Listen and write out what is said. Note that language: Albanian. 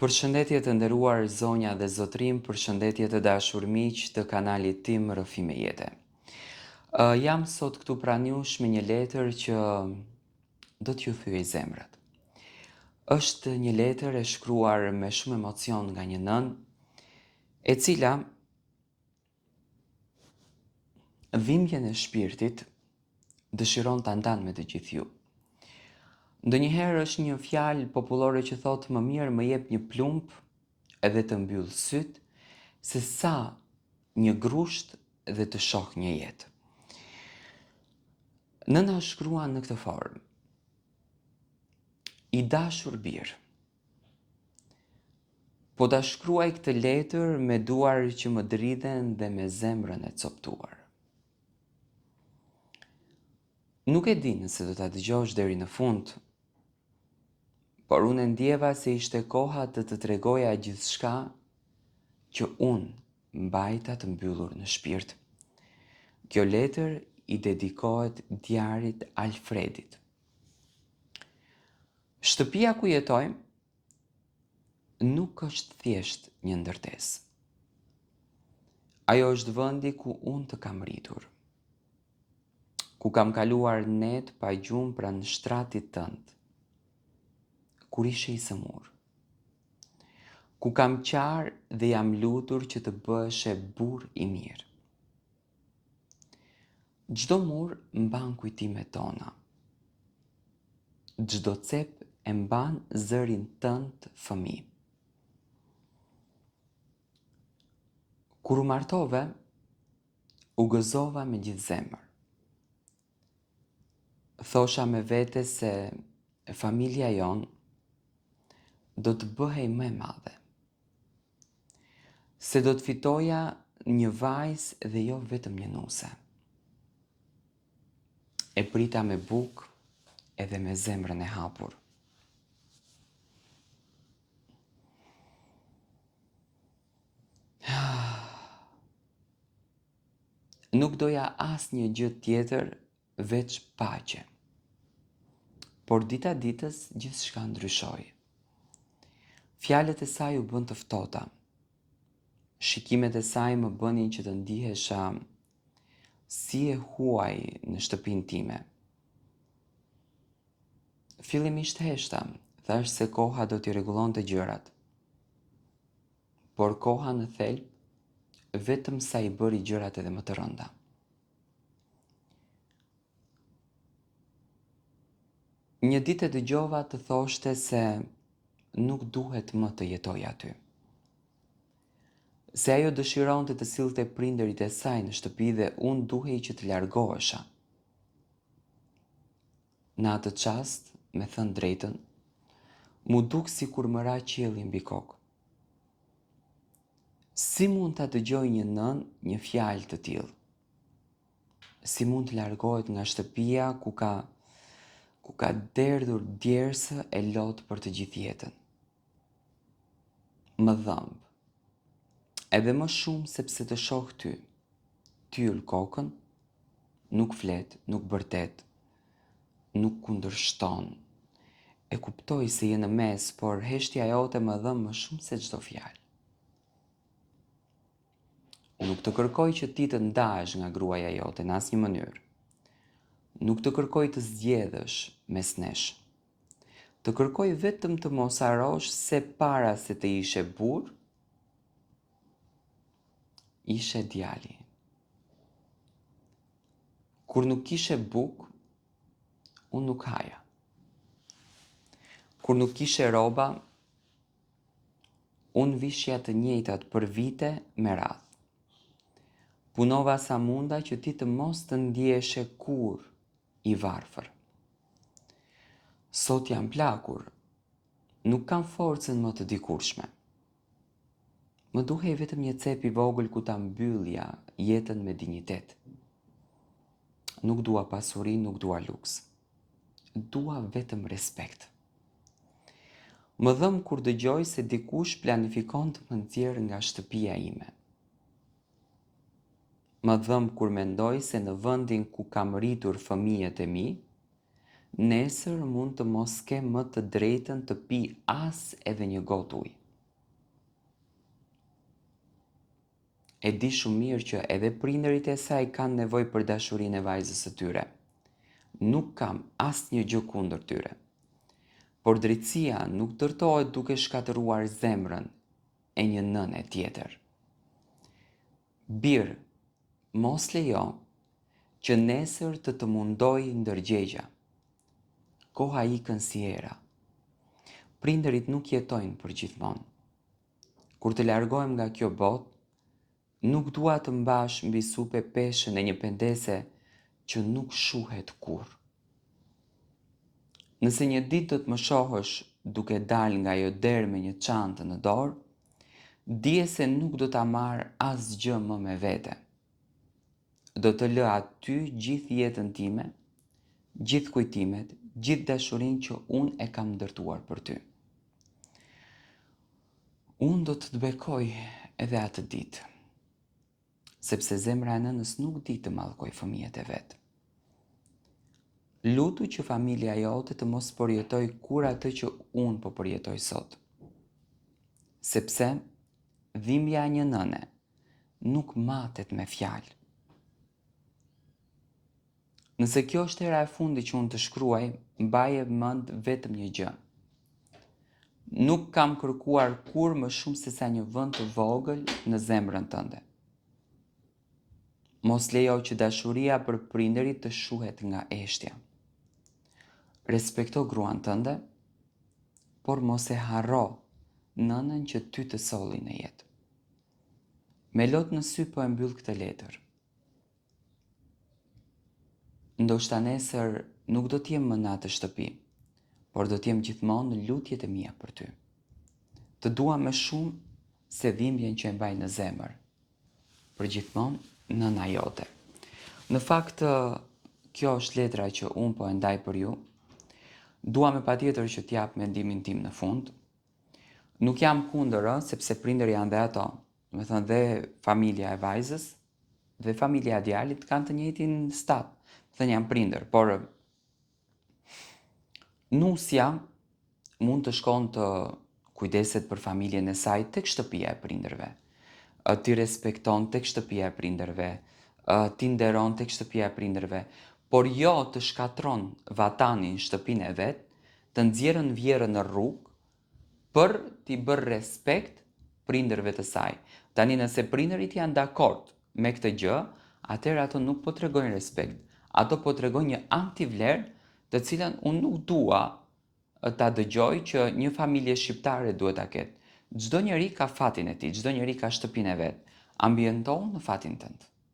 Përshëndetje të nderuar zonja dhe zotrim, përshëndetje të dashur miq të kanalit tim Rrëfi me Jete. Jam sot këtu pranë jush me një letër që do t'ju thyej zemrat. Është një letër e shkruar me shumë emocion nga një nën, e cila dhimbjen e shpirtit dëshiron ta ndan me të gjithë ju. Ndonjëherë është një fjalë popullore që thotë më mirë më jep një plumb edhe të mbyll syt, se sa një grusht dhe të shoh një jetë. Nëna shkruan në këtë formë: I dashur bir, po ta shkruaj këtë letër me duar që më dridhen dhe me zemrën e coptuar. Nuk e di nëse do ta dëgjosh deri në fund, por unë ndjeva se ishte koha të të tregoja gjithçka që unë mbajta të mbyllur në shpirt. Kjo letër i dedikohet djarit Alfredit. Shtëpia ku jetojmë nuk është thjesht një ndërtesë. Ajo është vendi ku unë të kam rritur, ku kam kaluar net pa gjumë pranë shtratit tënd, kur ishe i sëmur, ku kam qarë dhe jam lutur që të bëheshe burr i mirë. Çdo mur mban kujtimet tona. Çdo cep e mban zërin tënd fëmijë. Kur u martove, u gëzova me gjithë zemër. Thosha me vete se familja jon do të bëhej më e madhe, se do të fitoja një vajzë dhe jo vetëm një nuse. E prita me bukë edhe me zemrën e hapur. Nuk doja asnjë gjë tjetër veç paqe. Por dita ditës gjithçka ndryshoi. Fjalët e saj u bën të ftohta. Shikimet e saj më bënin që të ndihesha si e huaj në shtëpinë time. Fillimisht heshta, thash se koha do t'i rregullonte gjërat. Por koha në thelb vetëm sa i bëri gjërat edhe më të rënda. Një ditë e dëgjova të thoshte se nuk duhet më të jetoj aty. Se ajo dëshironte të sillte prindërit e saj në shtëpi dhe unë duhej që të largohesha. Në atë çast, me thënë drejtën, mu duk sikur më ra qielli mbi kokë. Si mund ta dëgjoj një nën një fjalë të tillë? Si mund të largohet nga shtëpia ku ka derdhur djersë e lot për të gjithë jetën? Më dhëmb. Edhe më shumë sepse të shoh ty. Ty yll kokën, nuk flet, nuk bërtet, nuk kundërshton. E kuptoj se je në mes, por heshtja jote më dhëm më shumë se çdo fjalë. Nuk të kërkoj që ti të ndahesh nga gruaja jote në asnjë mënyrë. Nuk të kërkoj të zgjedhësh mes nesh. Të kërkoj vetëm të mos harosh se para se të ishe burr, ishe djali. Kur nuk kishe bukë, unë nuk haja. Kur nuk kishe rroba, unë vishja të njëjtat për vite me radhë. Punova sa munda që ti të mos të ndjeshe kur i varfër. Sot jam plakur, nuk kam forcën më të dikurshme. Më duhej vetëm një cep i vogël ku ta mbyllja jetën me dinjitet. Nuk dua pasuri, nuk dua luks. Dua vetëm respekt. Më dhëm kur dëgjoj se dikush planifikon të më nxjerrë nga shtëpia ime. Më dhëm kur mendoj se në vendin ku kam rritur fëmijët e mi, nesër mund të mos kem më të drejtën të pi as edhe një gotë ujë. e di shumë mirë që edhe prindërit e saj kanë nevojë për dashurinë e vajzës së tyre. Nuk kam asnjë gjë kundër tyre. Por drejtësia nuk dërtohet duke shkatëruar zemrën e një nëne tjetër. Birë, mos lejo që nesër të mundoj ndërgjegja. Koha ikën si era. Prindërit nuk jetojnë për gjithmonë. Kur të largohem nga kjo botë, nuk dua të mbash mbi supe peshën e një pendese që nuk shuhet kurrë. Nëse një ditë do të më shohësh duke dal nga ajo derë me një çantë në dorë, dije se nuk do ta marr asgjë më me vete. Do të lë aty gjithë jetën time, gjithë kujtimet, gjithë dashurinë që unë e kam ndërtuar për ty. Unë do të bekoj edhe atë ditë, sepse zemra e nënës nuk di të mallkoj fëmijët e vet. Lutu që familja jote të mos përjetoj kur atë që unë po përjetoj sot. Sepse dhimbja e një nëne nuk matet me fjalë. Nëse kjo është hera e fundit që unë të shkruaj, mbaje mend vetëm një gjë. Nuk kam kërkuar kur më shumë se sa një vend të vogël në zemrën tënde. Mos lejo që dashuria për prindërit të shuhet nga eshtja. Respekto gruan tënde, por mos e harro nënën që ty të solli në jetë. Me lot në sy po e mbyll këtë letër. Ndoshta nesër nuk do t'jem më në atë shtëpi, por do t'jem gjithmonë në lutjet e mia për ty. Të dua më shumë se dhimbjen që e mbaj në zemër. Për gjithmonë nëna jote. Në fakt, kjo është letra që unë po e ndaj për ju. Dua me patjetër që t'jap mendimin tim në fund. Nuk jam kundër, sepse prindër janë dhe ato. Me thënë dhe familja e vajzës dhe familja e djalit kanë të njëjtin stat. Thënë janë prindër, por nusja mund të shkon të kujdeset për familjen e saj tek shtëpia e prindërve. Ti respekton tek shtëpia e prindërve, ti nderon tek shtëpia e prindërve, por jo të shkatron vatanin shtëpinë e vet, të nxjerrën vjerën në rrugë për t'i bërë respekt prindërve të saj. Tani nëse prindërit janë dakord me këtë gjë, atëherë ato nuk po tregojnë respekt. Ato po tregojnë një antivlerë të cilën unë nuk dua ta dëgjoj që një familje shqiptare duhet ta ketë. Çdo njeri ka fatin e tij, çdo njeri ka shtëpinë e vet. Ambientohu në fatin tënd.